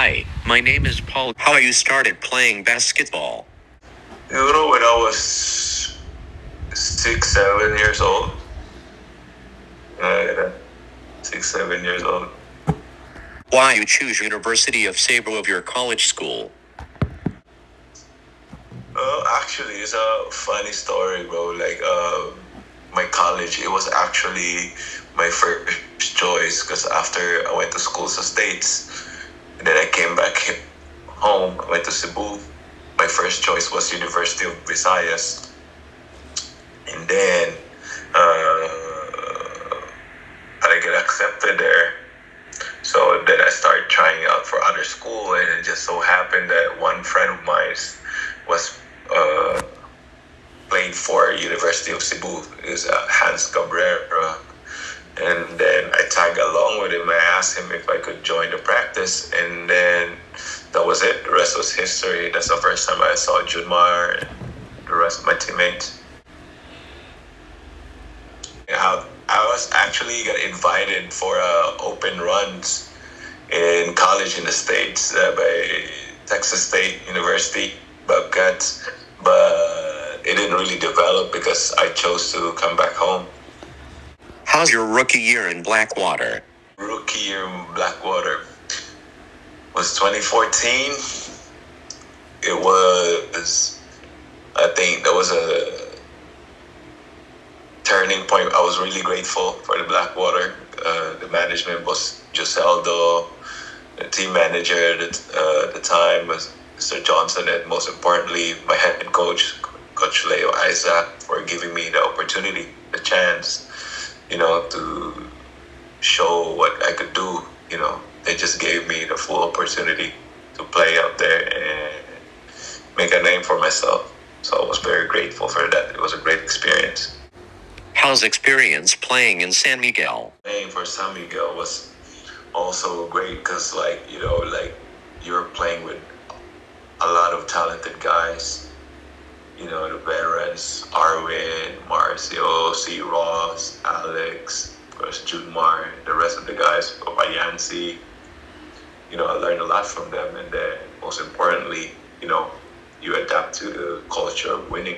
Hi, my name is Paul. How you started playing basketball? You know, when I was 6, 7 years old. Yeah, 6, 7 years old. Why you choose University of Cebu of your college school? Actually, it's a funny story, bro. My college, it was actually my first choice because after I went to schools of states, and then I came back home, I went to Cebu. My first choice was University of Visayas, and then I didn't get accepted there. So then I started trying out for other school, and it just so happened that one friend of mine was playing for University of Cebu. Is Hans Cabrera, and then I tagged along with him. I asked him if I could join the practice, and then that was it. The rest was history. That's the first time I saw Junmar and the rest of my teammates. I was actually got invited for open runs in college in the States by Texas State University Bobcats, but it didn't really develop because I chose to come back home. How's your rookie year in Blackwater? Rookie year in Blackwater was 2014. It was, I think that was a turning point. I was really grateful for the Blackwater. The management was Giseldo, the team manager at the time was Mr. Johnson, and most importantly, my head coach, Coach Leo Isaac, for giving me the opportunity, the chance, to show what I could do. They just gave me the full opportunity to play out there and make a name for myself. So I was very grateful for that. It was a great experience. How's experience playing in San Miguel? Playing for San Miguel was also great because, you're playing with a lot of talented guys. The veterans, Arwin, Marcio, C. Ross, Alex, of course, Junmar, the rest of the guys, Papayansi. I learned a lot from them. And then, most importantly, you adapt to the culture of winning.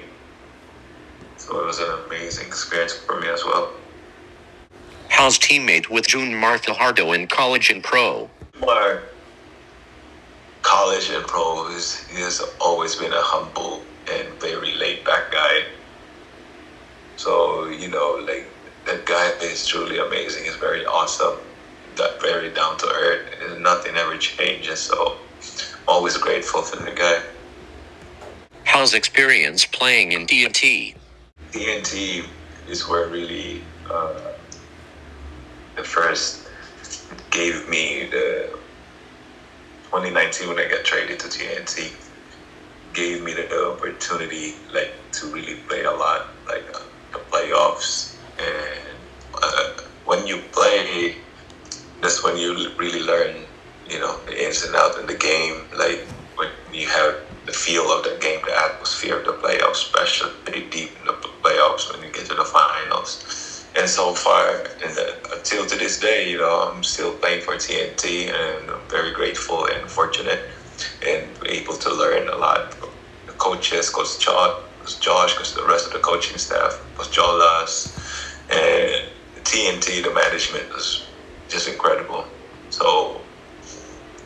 So it was an amazing experience for me as well. How's teammate with Junmar Fajardo in college and pro? Junmar, college and pro, he has always been a humble and very laid-back guy. So, that guy is truly amazing. He's very awesome, very down-to-earth, and nothing ever changes. So I'm always grateful for the guy. How's experience playing in TNT? TNT is where really the first gave me the 2019 when I got traded to TNT, gave me the opportunity to really play a lot, the playoffs. And when you play, that's when you really learn, the ins and outs in the game. When you have the feel of the game, the atmosphere of the playoffs, especially deep in the playoffs when you get to the finals. And so far, until to this day, I'm still playing for TNT, and I'm very grateful and fortunate and able to learn a lot from the coaches, Coach Josh, because the rest of the coaching staff, Coach Jolas, and TNT, the management was just incredible. So,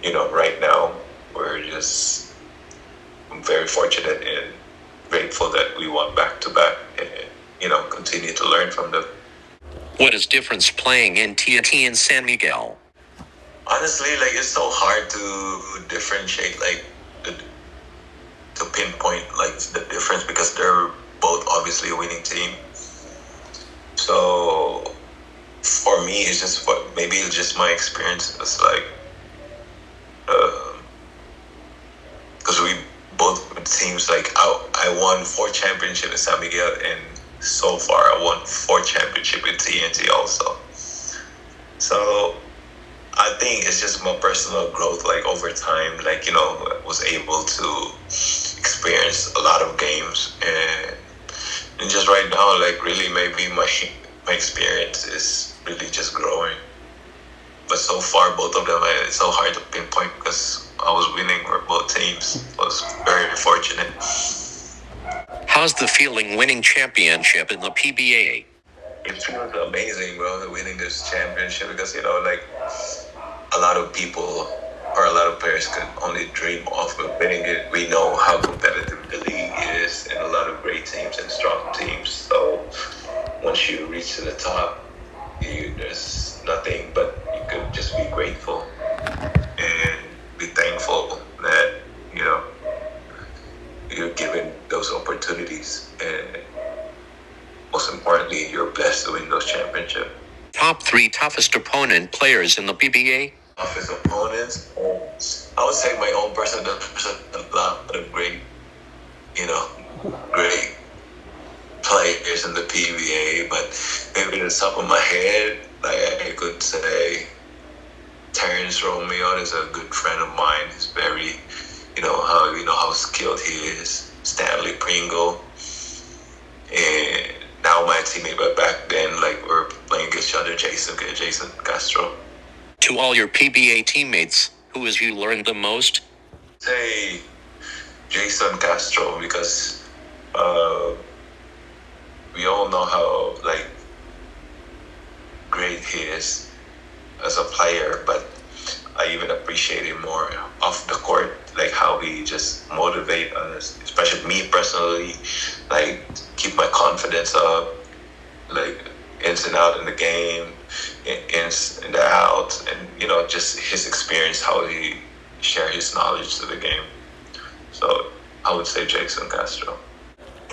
right now, I'm very fortunate and grateful that we won back-to-back and, continue to learn from them. What is difference playing in TNT and San Miguel? Honestly, it's so hard to differentiate, to pinpoint, the difference because they're both obviously a winning team. So, for me, maybe it's just my experience. It's because we both teams, I won 4 championships in San Miguel, and so far I won 4 championships in TNT also. So I think it's just my personal growth, over time, was able to experience a lot of games, and just right now, really maybe my experience is really just growing. But so far, both of them, it's so hard to pinpoint because teams. I was very fortunate. How's the feeling winning championship in the PBA? It feels amazing, bro, winning this championship because, like a lot of people or a lot of players could only dream of winning it. We know how competitive the league is and a lot of great teams and strong teams. So once you reach to the top, there's nothing but you could just be grateful and be thankful that, you're given those opportunities. And most importantly, you're blessed to win those championships. Top 3 toughest opponent players in the PBA? Toughest opponents? I would say my own personal a lot of great players in the PBA, but maybe the top of my head, like I could say Terrence Romeo is a good friend of mine. He's very, how skilled he is. Stanley Pringle, and now my teammate, but back then, like we're playing against each other, Jason Castro. To all your PBA teammates, who has you learned the most? Say Jason Castro, because we all know how great he is as a player, but I even appreciate him more off the court, like how he just motivate us, especially me personally, like keep my confidence up, like ins and out in the game, ins and outs, and just his experience, how he share his knowledge to the game. So I would say Jason Castro.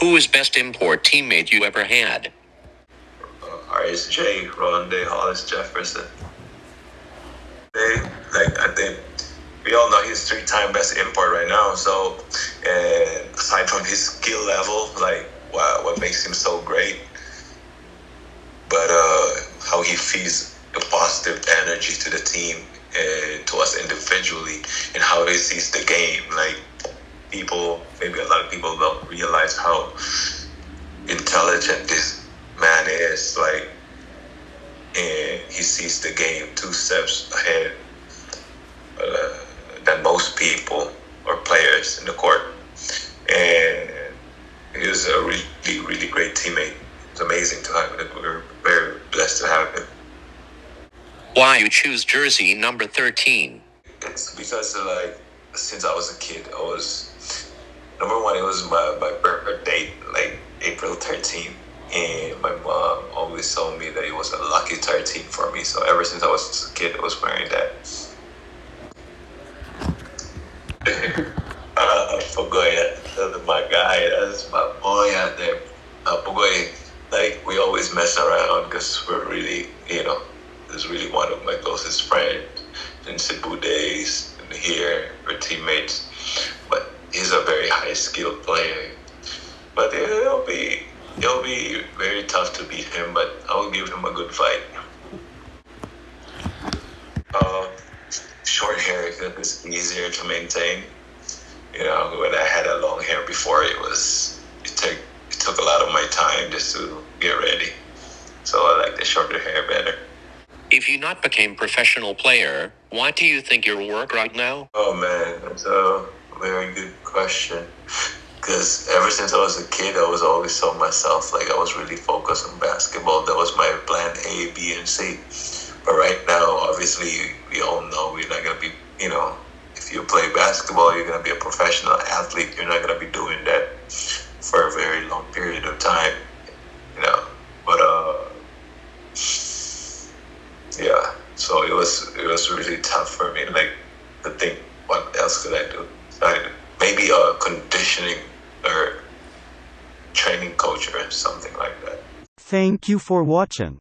Who is best import teammate you ever had? RSJ, Ronde Hollis Jefferson. I think we all know he's 3-time best import right now. So, and aside from his skill level, what makes him so great, but how he feeds the positive energy to the team and to us individually, and how he sees the game. Maybe a lot of people don't realize how intelligent this man is. And he sees the game 2 steps ahead than most people or players in the court. And he was a really, really great teammate. It's amazing to have him. We're very blessed to have him. Why you choose jersey number 13? It's because since I was a kid, number one, it was my birthday, April 13th. And my mom always told me that it was a lucky 13 for me. So ever since I was a kid, I was wearing that. Pugoy, that's my guy. That's my boy out there. Pugoy, we always mess around because we're really, he's really one of my closest friends in Cebu days. And here, we're teammates. But he's a very high skilled player. But it'll be very tough to beat him, but I will give him a good fight. Short hair is easier to maintain. When I had a long hair before, it took a lot of my time just to get ready. So I like the shorter hair better. If you not became professional player, what do you think your work right now? Oh man, that's a very good question. Because ever since I was a kid, I was always told myself, I was really focused on basketball. That was my plan A, B, and C. But right now, obviously, we all know we're not going to be, if you play basketball, you're going to be a professional athlete. You're not going to be doing that for a very long period of time, But, yeah, so it was really tough for me, to think, what else could I do? Maybe conditioning or training coach or something like that. Thank you for watching.